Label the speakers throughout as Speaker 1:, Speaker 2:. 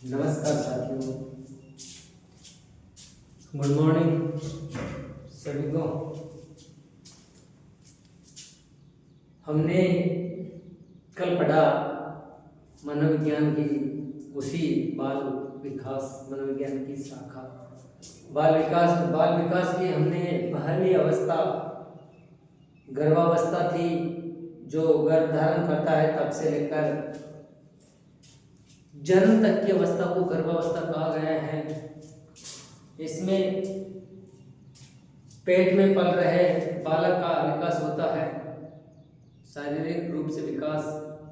Speaker 1: नमस्कार साथियों, good morning सभी को। हमने कल पढ़ा मनोविज्ञान की उसी बाल विकास मनोविज्ञान की शाखा बाल विकास की हमने पहली अवस्था गर्भावस्था थी, जो गर्भ धारण करता है तब से लेकर जन्म तक की अवस्था को गर्भावस्था कहा गया है। इसमें पेट में पल रहे बालक का विकास होता है, शारीरिक रूप से विकास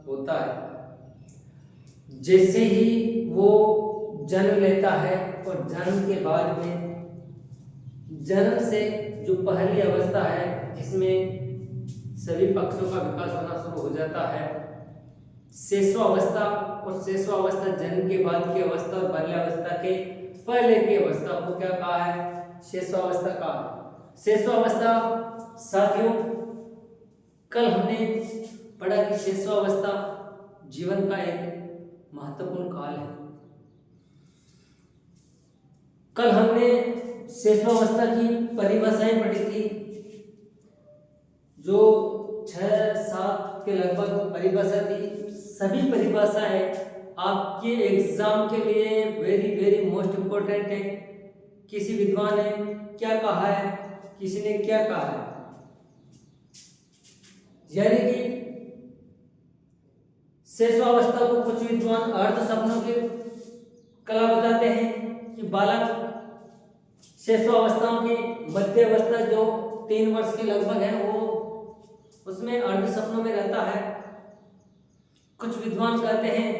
Speaker 1: होता है। जैसे ही वो जन्म लेता है और जन्म के बाद में जन्म से जो पहली अवस्था है जिसमें सभी पक्षों का विकास होना शुरू हो जाता है, शेषवावस्था, और शेषवावस्था जन्म के बाद की अवस्था और बाल्यावस्था के पहले की अवस्था को क्या कहा है? शेषवावस्था कहा। शेषवावस्था साथियों, कल हमने पढ़ा कि शेषवावस्था जीवन का एक महत्वपूर्ण काल है। कल हमने शेषवावस्था की परिभाषाएं पढ़ी थी, जो 6-7 के लगभग परिभाषा थी। सभी परिभाषाएं आपके एग्जाम के लिए वेरी वेरी मोस्ट इम्पोर्टेंट है। किसी विद्वान ने क्या कहा है, किसी ने क्या कहा है, यानी कि शेषवावस्था को कुछ विद्वान अर्ध सपनों की कला बताते हैं कि बालक शेषवावस्थाओं की मध्य अवस्था जो 3 वर्ष के लगभग है वो उसमें अर्ध सपनों में रहता है। कुछ विद्वान कहते हैं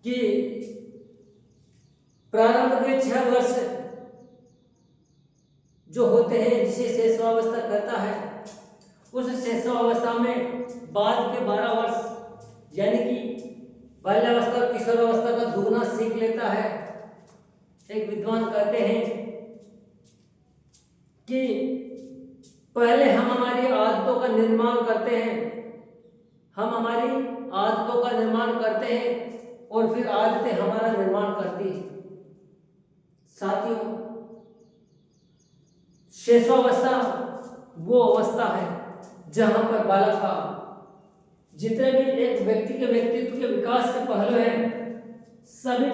Speaker 1: कि प्रारंभ के 6 वर्ष जो होते हैं जिसे शेषवावस्था कहता है, उस शेषवावस्था में बाद के 12 वर्ष यानी कि बाल्यावस्था और किशोरावस्था का दुगना सीख लेता है। एक विद्वान कहते हैं कि पहले हम हमारी आदतों का निर्माण करते हैं, हम हमारी आदतों का निर्माण करते हैं और फिर आदतें हमारा निर्माण करती हैं। साथियों, शेषवावस्था वो अवस्था है जहां पर बालक का जितने भी एक व्यक्ति के व्यक्तित्व के विकास के पहलू हैं, सभी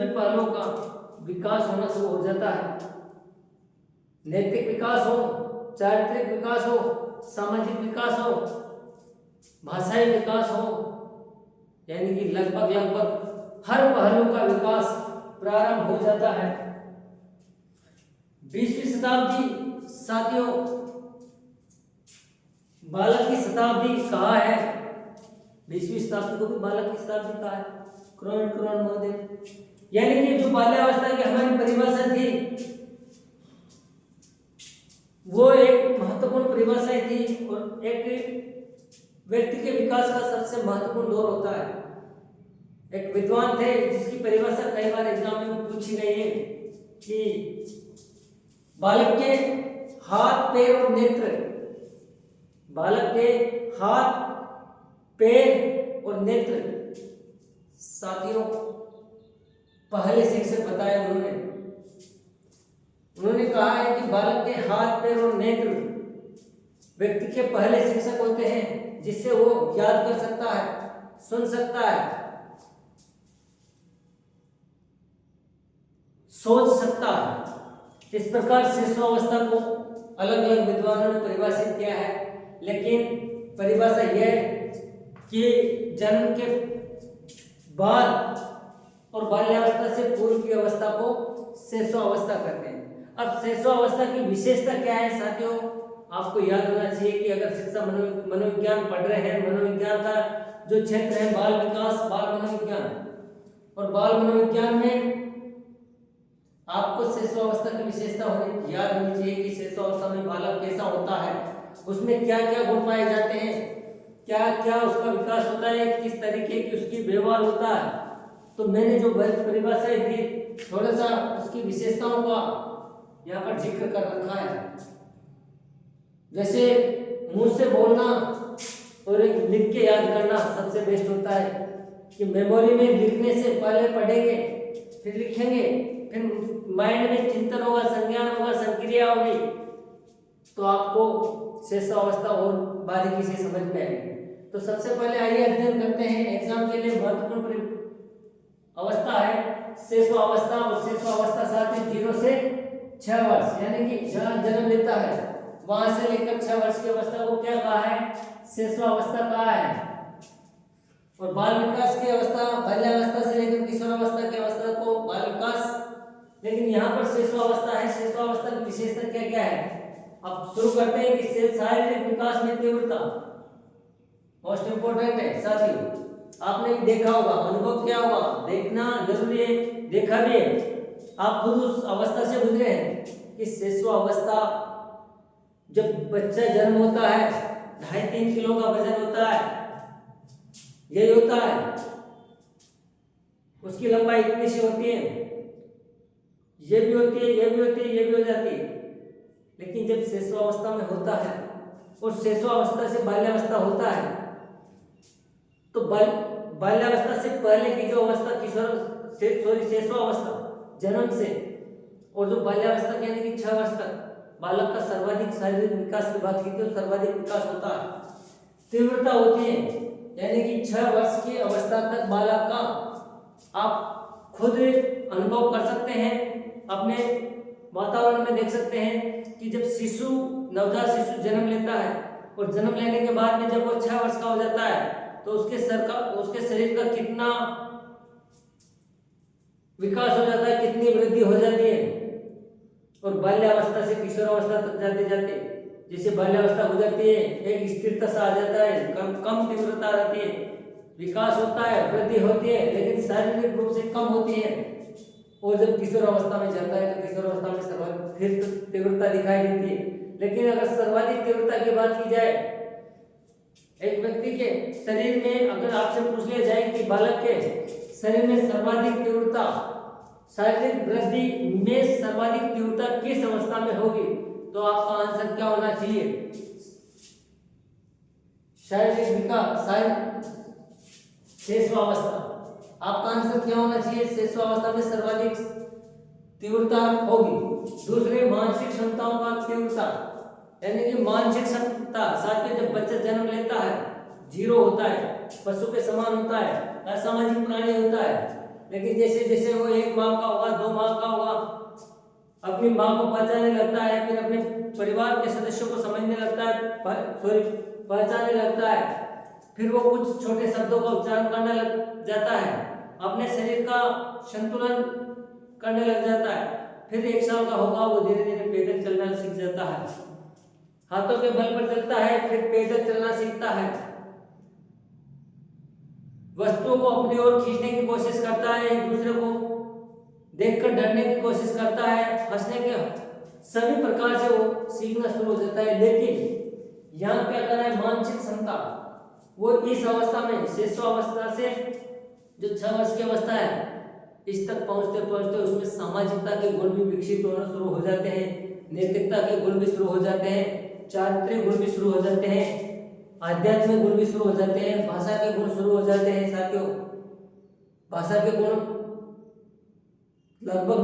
Speaker 1: पहलुओं का विकास होना शुरू हो जाता है। नैतिक विकास हो, चारित्रिक विकास हो, सामाजिक विकास हो, भाषाई विकास हो, यानी कि लगभग हर पहलू का विकास प्रारंभ हो जाता है। 20वीं शताब्दी साथियों बालक की शताब्दी कहा है। 20वीं शताब्दी को भी बालक की शताब्दी कहा है। करोड़ महोदय, यानी कि जो बाल्यावस्था की हमारी परिभाषा थी वो एक महत्वपूर्ण परिभाषा थी और एक व्यक्ति के विकास का सबसे महत्वपूर्ण दौर होता है। एक विद्वान थे जिसकी परिभाषा कई बार एग्जाम में पूछी गई है कि बालक के हाथ पैर और नेत्र, बालक के हाथ पैर और नेत्र, साथियों पहले शिक्षक बताए उन्होंने कहा है कि बालक के हाथ पैर और नेत्र व्यक्ति के पहले शिक्षक होते हैं, जिससे वो याद कर सकता है, सुन सकता है, सोच सकता है। इस प्रकार शेषवावस्था को अलग अलग विद्वानों ने परिभाषित किया है, लेकिन परिभाषा यह है कि जन्म के बाद और बाल्यावस्था से पूर्व की अवस्था को शेषवावस्था कहते हैं। अब शेषवावस्था की विशेषता क्या है साथियों, आपको याद होना चाहिए कि अगर शिक्षा मनोविज्ञान पढ़ रहे हैं, मनोविज्ञान का जो क्षेत्र है बाल विकास, बाल मनोविज्ञान, और बाल मनोविज्ञान में आपको शेषवावस्था की विशेषता याद होनी चाहिए कि शेषवावस्था में बालक कैसा होता है, उसमें क्या क्या गुण पाए जाते हैं, क्या क्या उसका विकास होता है, किस तरीके की उसकी व्यवहार होता है। तो मैंने जो परिभाषाएं दी थोड़ा सा उसकी विशेषताओं का यहाँ पर जिक्र कर रखा है। जैसे मुंह से बोलना और एक लिख के याद करना सबसे बेस्ट होता है। कि मेमोरी में लिखने से पहले पढ़ेंगे, फिर लिखेंगे, फिर माइंड में चिंतन होगा, संज्ञान होगा, संक्रिया होगी, तो आपको शेषावस्था और बारीकी से समझ में आएगी। तो सबसे पहले आइए अध्ययन करते हैं। एग्जाम के लिए महत्वपूर्ण अवस्था है शेषावस्था, और शेषावस्था साथ ही 0 से 6 वर्ष, यानी कि जहाँ जन्म लेता है वहां से लेकर 6 वर्ष की अवस्था को क्या कहा है? शेषावस्था कहा है। और बाल विकास की अवस्था, बाल्यावस्था से लेकर किशोरावस्था की अवस्था को बाल विकास। लेकिन यहाँ पर शेषावस्था है, शेषावस्था की विशेषता क्या क्या है? अब शुरू करते हैं कि शारीरिक विकास में तीव्रता मोस्ट इंपोर्टेंट है साथियों। आपने भी देखा होगा, अनुभव किया होगा, देखना जरूरी है, देखा भी है, आप खुद उस अवस्था से गुजरे हैं कि शेषावस्था जब बच्चा जन्म होता है 2.5-3 किलो का वजन होता है, यही होता है, उसकी लंबाई इतनी सी होती है, ये भी होती है, ये भी होती है, ये भी हो जाती है। लेकिन जब शेषावस्था में होता है और शेषावस्था से बाल्यावस्था होता है, तो बाल्यावस्था से पहले की जो अवस्था शेषावस्था जन्म से, और जो बाल्यावस्था यानी कि 6 वर्ष तक बालक का सर्वाधिक शारीरिक विकास की बात की थी, तो सर्वाधिक विकास होता है, तीव्रता होती है, यानी कि 6 वर्ष की अवस्था तक बालक का आप खुद अनुभव कर सकते हैं, अपने वातावरण में देख सकते हैं कि जब शिशु, नवजात शिशु जन्म लेता है और जन्म लेने के बाद में जब वो 6 वर्ष का हो जाता है तो उसके शरीर का कितना विकास हो जाता है, कितनी वृद्धि हो जाती है। और बाल्यावस्था से किशोरावस्था तक जाते जाते जैसे बाल्यावस्था गुजरती है, एक स्थिरता सा आ जाता है, कम तीव्रता रहती है, विकास होता है, वृद्धि होती है, लेकिन शारीरिक रूप से कम होती है। और जब किशोरावस्था में जाता है तो किशोरावस्था में सर्वाधिक फिर तीव्रता दिखाई देती है। लेकिन अगर सर्वाधिक तीव्रता की बात की जाए, एक व्यक्ति के शरीर में अगर आपसे पूछ लिया जाए कि बालक के शरीर में सर्वाधिक तीव्रता, शारीरिक वृद्धि में सर्वाधिक तीव्रता किस अवस्था में होगी, तो आपका आंसर क्या होना चाहिए? शारीरिक विकास, शेषावस्था। आपका आंसर क्या होना चाहिए? शेषावस्था में सर्वाधिक तीव्रता होगी। दूसरे, मानसिक क्षमताओं का तीव्रता, यानी कि मानसिक क्षमता साथ में जब बच्चा जन्म लेता है 0 होता है, पशु के समान होता है, असामाजिक प्राणी होता है। लेकिन जैसे जैसे वो 1 माह का होगा, 2 माह का होगा, अपनी माँ को पहचानने लगता है, फिर अपने परिवार के सदस्यों को समझने लगता है, पहचानने लगता है, फिर वो कुछ छोटे शब्दों का उच्चारण करने लग जाता है, अपने शरीर का संतुलन करने लग जाता है। फिर 1 साल का होगा, वो धीरे धीरे पैदल चलना सीख जाता है, हाथों के बल पर चलता है, फिर पैदल चलना सीखता है, वस्तुओं को अपनी ओर खींचने की कोशिश करता है, एक दूसरे को देखकर डरने की कोशिश करता है, हंसने के सभी प्रकार से वो सीखना शुरू हो जाता है। लेकिन यहाँ क्या कर रहा है? मानसिक क्षमता, वो इस अवस्था में, शेषावस्था से जो 6 वर्ष की अवस्था है, इस तक पहुंचते पहुंचते उसमें सामाजिकता के गुण भी विकसित होना शुरू हो जाते हैं, नैतिकता के गुण भी शुरू हो जाते हैं, चारित्रिक गुण भी शुरू हो जाते हैं, आध्यात्मिक गुण भी शुरू हो जाते हैं, भाषा के गुण शुरू हो जाते हैं साथियों। भाषा के गुण लगभग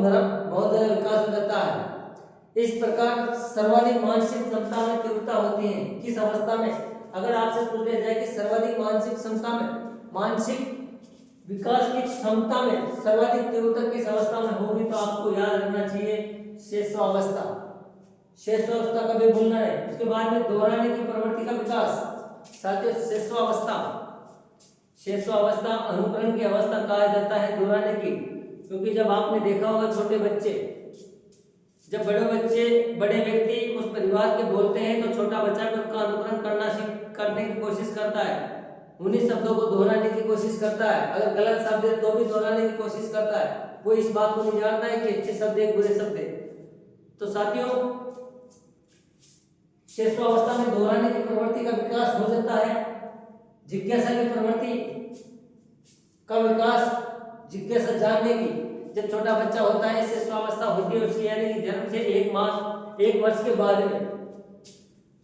Speaker 1: बहुत ज्यादा विकास हो जाता है। इस प्रकार सर्वाधिक मानसिक क्षमता में तीव्रता होती है किस अवस्था में? अगर आपसे पूछ लिया जाए कि सर्वाधिक मानसिक क्षमता में, मानसिक विकास की क्षमता में सर्वाधिक तीव्रता किस अवस्था में होगी, तो आपको याद रखना चाहिए शेषावस्था। शेषावस्था कभी भूलना है। उसके बाद में दोहराने की प्रवृत्ति का विकास, साथियों शेषावस्था, शेषावस्था अनुकरण की अवस्था कहा जाता है, दोहराने की। क्योंकि जब आपने देखा होगा छोटे बच्चे, जब बड़े व्यक्ति उस परिवार के बोलते हैं तो छोटा बच्चा भी उनका अनुकरण करने की कोशिश करता है, उन्हीं शब्दों को दोहराने की कोशिश करता है, अगर गलत शब्द है तो भी दोहराने की कोशिश करता है। वो इस बात को नहीं जानता है कि अच्छे शब्द है बुरे शब्द है। तो साथियों शेषावस्था में दोहराने की प्रवृत्ति का विकास हो जाता है, जिज्ञासा की प्रवृत्ति का विकास, जिज्ञासा जानने की। जब छोटा बच्चा होता है, शेषावस्था होती है उसकी, यानी कि जन्म से 1 वर्ष के बाद में,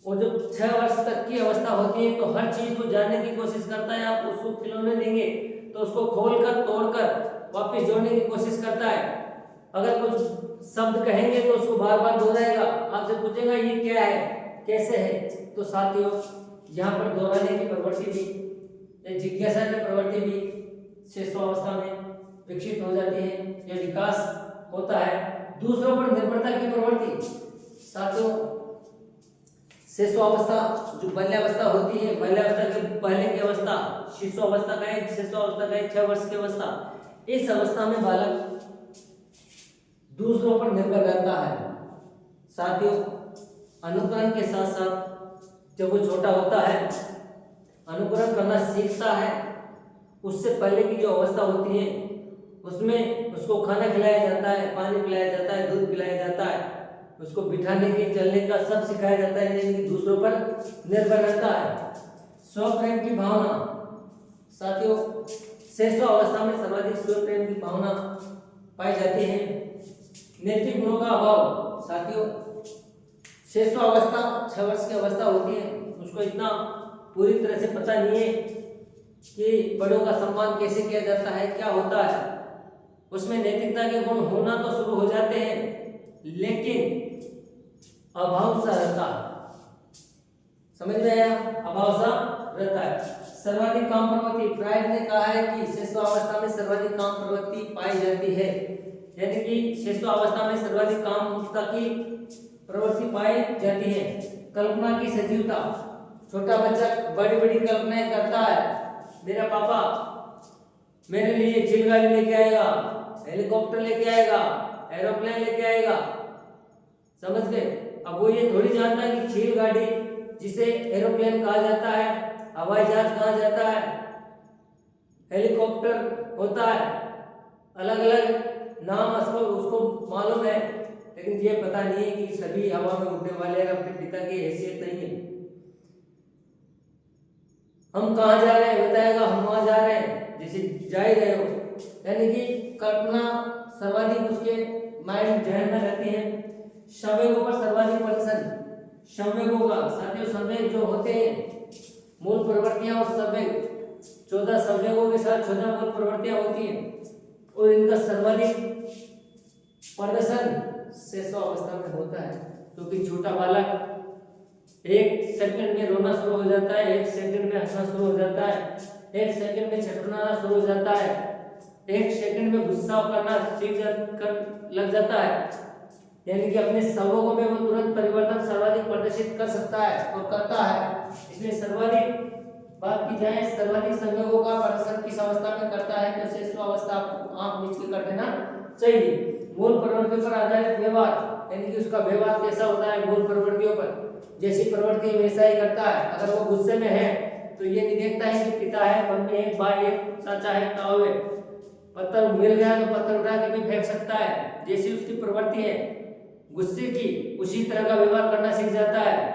Speaker 1: और जब 6 वर्ष तक की अवस्था होती है तो हर चीज को जानने की कोशिश करता है। आप उसको खिलौने देंगे तो उसको खोलकर तोड़कर वापस जोड़ने की कोशिश करता है। अगर कुछ शब्द कहेंगे तो उसको बार बार दोहराएगा, आपसे पूछेगा ये क्या है, कैसे है। तो साथियों यहाँ पर दोहराने की प्रवृत्ति भी, जिज्ञासा की प्रवृत्ति भी शिशुअवस्था में विकसित हो जाती है, यह विकास होता है। दूसरों पर निर्भरता की प्रवृत्ति, साथियों शिशुअवस्था जो बाल्यावस्था होती है, बाल्यावस्था के पहले की अवस्था शिशुअवस्था का है, शिशुअवस्था का है 6 वर्ष की अवस्था। इस अवस्था में बालक दूसरों पर निर्भर रहता है। साथियों अनुकरण के साथ साथ जब वो छोटा होता है अनुकरण करना सीखता है, उससे पहले की जो अवस्था होती है उसमें उसको खाना खिलाया जाता है, पानी पिलाया जाता है, दूध पिलाया जाता है, उसको बिठाने के चलने का सब सिखाया जाता है, यानी दूसरों पर निर्भर रहता है। स्व प्रेम की भावना, साथियों शिशु अवस्था में सर्वाधिक स्व प्रेम की भावना पाई जाती है। नैतिक गुणों का अभाव, साथियों शिशु अवस्था 6 वर्ष की अवस्था होती है, उसको इतना पूरी तरह से पता नहीं है कि बड़ों का सम्मान कैसे किया जाता है, क्या होता है। उसमें नैतिकता के गुण होना तो शुरू हो जाते हैं, लेकिन अभाव सा रहता है। समझ में आया? अभाव सा रहता है। सर्वाधिक काम प्रवृत्ति, फ्रायड ने कहा है कि शिशु अवस्था में सर्वाधिक काम प्रवृत्ति पाई जाती है, यानी कि शिशु अवस्था में सर्वाधिक कामुकता की प्रवृत्ति पाई जाती है। कल्पना की सजीवता, छोटा बच्चा बड़ी बड़ी कल्पनाएं करता है, मेरा पापा मेरे लिए चिलगाड़ी लेके आएगा, हेलीकॉप्टर लेके आएगा, एरोप्लेन लेके आएगा, समझ गए। अब वो ये थोड़ी जानता है कि चील गाड़ी जिसे एरोप्लेन कहा जाता है, हवाई जहाज कहा जाता है, हेलीकॉप्टर होता है, अलग अलग नाम उसको मालूम है, लेकिन ये पता नहीं है कि सभी हवा में उड़ने वाले हैं, अपने पिता की हैसियत नहीं है। हम कहाँ जा रहे हैं बताएगा, हम वहां जा रहे हैं, जैसे जा ही रहे हो, यानी कि कल्पना सर्वाधिक उसके माइंड जहन में रहती है। संवेगों पर सर्वाधिक प्रदर्शन, संवेगों का, साथियों संवेग जो होते हैं मूल प्रवृत्तियां और संवेग, 14 संवेगों के साथ 14 मूल प्रवृत्तियां होती हैं, और इनका सर्वाधिक प्रदर्शन शिशु अवस्था में होता है। क्योंकि छोटा बालक 1 सेकंड में रोना शुरू हो जाता है, 1 सेकंड में हंसना शुरू हो जाता है, 1 सेकंड में छटपटाना शुरू हो जाता है, 1 सेकंड में गुस्सा करना लग जाता है, यानी कि अपने संवेगों में वो तुरंत परिवर्तन सर्वाधिक प्रदर्शित कर सकता है और करता है। इसलिए सर्वाधिक बात की जाए, सर्वाधिक संवेगों का प्रदर्शन किस अवस्था में करता है, तो शिशु अवस्था आपको आंख मीच के कर देना चाहिए। मूल प्रवृत्ति पर आधारित व्यवहार, यानी कि उसका व्यवहार कैसा होता है मूल प्रवृत्तियों पर, जैसी प्रवृत्ति वैसा ही करता है। अगर वो गुस्से में है तो ये नहीं देखता है कि पिता है, मम्मी है, भाई है, चाचा है, ताऊ है, पत्थर मिल गया तो पत्थर उठा के भी फेंक सकता है, जैसी उसकी प्रवृत्ति है गुस्से की, उसी तरह का व्यवहार करना सीख जाता है।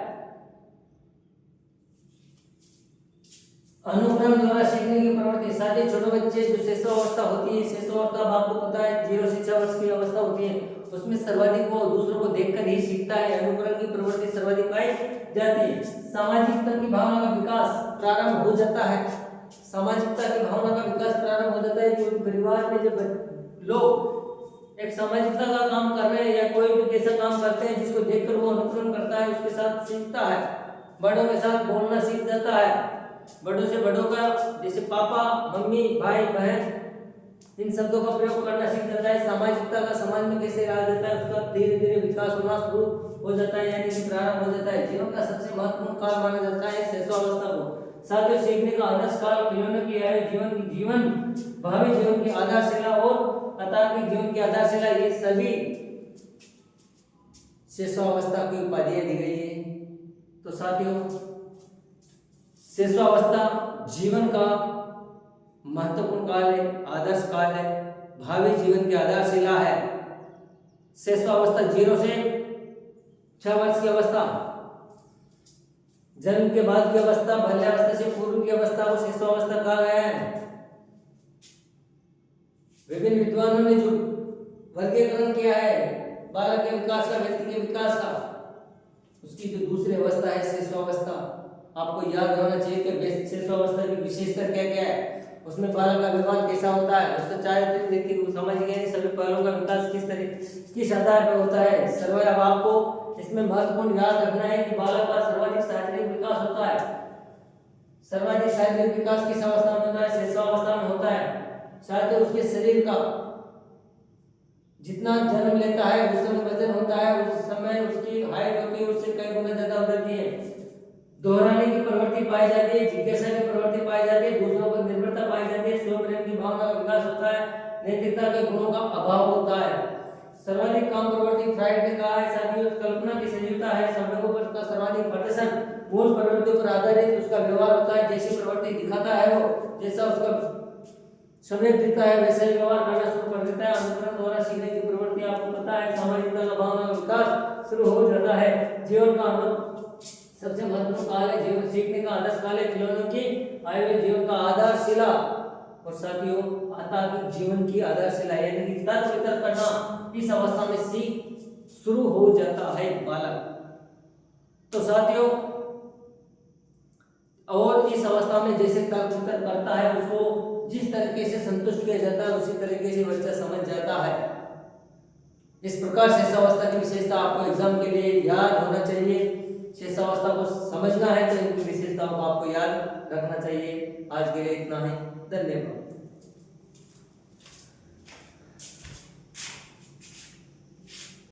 Speaker 1: अनुकरण द्वारा सीखने की प्रवृत्ति, साथ ही छोटे बच्चे जो शिशु अवस्था होती है, शिशु अवस्था आपको पता है 0 से 6 वर्ष की अवस्था होती है, उसमें सर्वाधिक वो दूसरों को देखकर ही सीखता है, अनुकरण की प्रवृत्ति सर्वाधिक पाई जाती है। सामाजिकता की भावना का विकास प्रारंभ हो जाता है, सामाजिकता की भावना का विकास प्रारंभ हो जाता है, क्योंकि परिवार में जब लोग एक सामाजिकता का काम कर रहे हैं या कोई भी ऐसा काम करते हैं जिसको देखकर वो अनुकरण करता है, उसके साथ सीखता है, बड़ों के साथ बोलना सीख जाता है, बड़ों से बड़ों का, जैसे पापा, मम्मी, भाई, बहन, इन शब्दों का प्रयोग करना सीख जाता है। सामाजिकता का समाज में कैसे रहा जाता है उसका धीरे धीरे विकास होना शुरू हो जाता है, यानी कि प्रारंभ हो जाता है। जीवन का सबसे महत्वपूर्ण काल माना जाता है शिशु अवस्था को। साथ ही सीखने का आदर्श काल खिलौनों की आयु, जीवन भावी जीवन की आधारशिला और अतार्किक जीवन की आधारशिला, ये सभी शिशु अवस्था की उपाधियां दी गई है। तो साथियों शिशु अवस्था जीवन का महत्वपूर्ण काल है, आदर्श काल है, भावी जीवन की आधारशिला है। शिशु अवस्था 0 से 6 वर्ष की अवस्था, जन्म के बाद की अवस्था, बाल्यावस्था से पूर्व की अवस्था को शिशु अवस्था कहा गया है। विभिन्न विद्वानों ने जो वर्गीकरण किया है बालक के विकास का, व्यक्ति के विकास का, उसकी जो दूसरी अवस्था है शिशु अवस्था, आपको याद होना चाहिए कि शिशु अवस्था की विशेषता क्या क्या है। उसमें बालक का विकास कैसा होता है, उसका चारित्रिक नीति को समझ गए, सभी पहलुओं का विकास किस आधार पर होता है। सर्वे अब आपको इसमें महत्वपूर्ण याद रखना है कि बालक का सर्वाधिक शारीरिक विकास होता है। सर्वाधिक शारीरिक विकास किस अवस्था में होता है, शिशुअवस्था में होता है। साथ ही उसके शरीर का जितना जन्म लेता है उस समय वजन होता है, उस समय उसकी हाइट होती है उससे कई गुना ज्यादा हो जाती है। दोहराने की प्रवृत्ति पाई जाती है, जिज्ञासा की प्रवृत्ति पाई जाती है, दूसरों पर निर्भरता पाई जाती है, स्वयं प्रेम की भावना का विकास होता है, नैतिकता के गुणों का अभाव होता है। सर्वाधिक काम प्रवृत्ति फ्राइड ने कहा है साथियों, कल्पना की सजीवता है, संवेगों पर उसका सर्वाधिक प्रदर्शन मूल प्रवृत्तियों पर आधारित उसका व्यवहार होता है। जैसी प्रवृत्ति दिखाता है वो, जैसा उसका समय दिखता है वैसे ही व्यवहार करना शुरू कर देता है। अनुकरण द्वारा सीखने की प्रवृत्ति आपको पता है, सामाजिकता का भावना का विकास शुरू हो जाता है। जीवन का सबसे महत्वपूर्ण काल है, जीवन सीखने का आदर्श काल है, खिलौनों की आयु में जीवन का आधारशिला और साथियों आत्मिक जीवन की आधारशिला यानी कि तर्क वितर्क करना इस अवस्था में सीख शुरू हो जाता है बालक। तो साथियों और इस अवस्था में जैसे तर्क वितर्क करता है उसको जिस तरीके से संतुष्ट किया जाता है उसी तरीके से बच्चा समझ जाता है। इस प्रकार शेषावस्था की विशेषता आपको एग्जाम के लिए याद होना चाहिए। शेषावस्था को समझना है तो इनकी विशेषताओं को आपको याद रखना चाहिए। आज के लिए इतना ही, धन्यवाद।